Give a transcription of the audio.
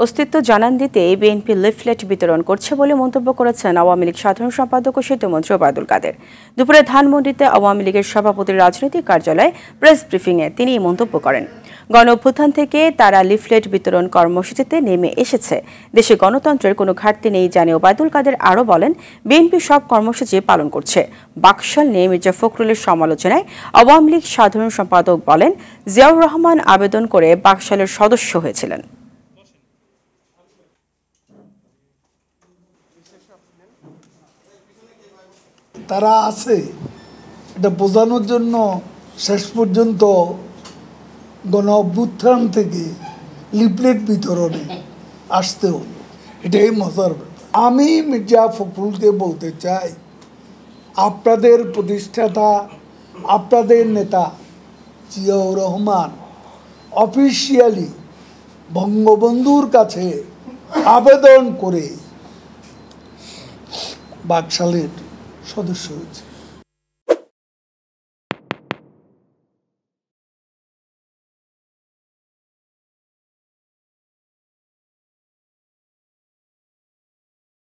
অস্তিত্ব জানান দিতে বিএনপি লিফলেট বিতরণ করছে বলে মন্তব্য করেছেন আওয়ামী লীগ সাধারণ সম্পাদক ও সেতুমন্ত্রী ওবায়দুল কাদের। দুপুরে ধানমন্ডিতে আওয়ামী লীগের সভাপতির রাজনৈতিক কার্যালয়ে প্রেস ব্রিফিংয়ে তিনি এই মন্তব্য করেন। গণঅভ্যুত্থান থেকে তারা লিফলেট বিতরণ কর্মসূচিতে নেমে এসেছে। দেশে গণতন্ত্রের কোনো ঘাটতি নেই জানিয়ে ওবায়দুল কাদের আরও বলেন, বিএনপি সব কর্মসূচি পালন করছে। বাকশাল নিয়ে মির্জা ফখরুলের সমালোচনায় আওয়ামী লীগ সাধারণ সম্পাদক বলেন, জিয়াউর রহমান আবেদন করে বাকশালের সদস্য হয়েছিলেন। তারা আছে এটা বোঝানোর জন্য শেষ পর্যন্ত গণ অভ্যুত্থান থেকে লিফলেট বিতরণে আসতে হলো। এটাই মজার ব্যাপার। আমি মির্জা ফখরুলকে বলতে চাই, আপনাদের প্রতিষ্ঠাতা, আপনাদের নেতা জিয়াউর রহমান অফিসিয়ালি বঙ্গবন্ধুর কাছে আবেদন করে বাকশালের সদস্য হয়েছে।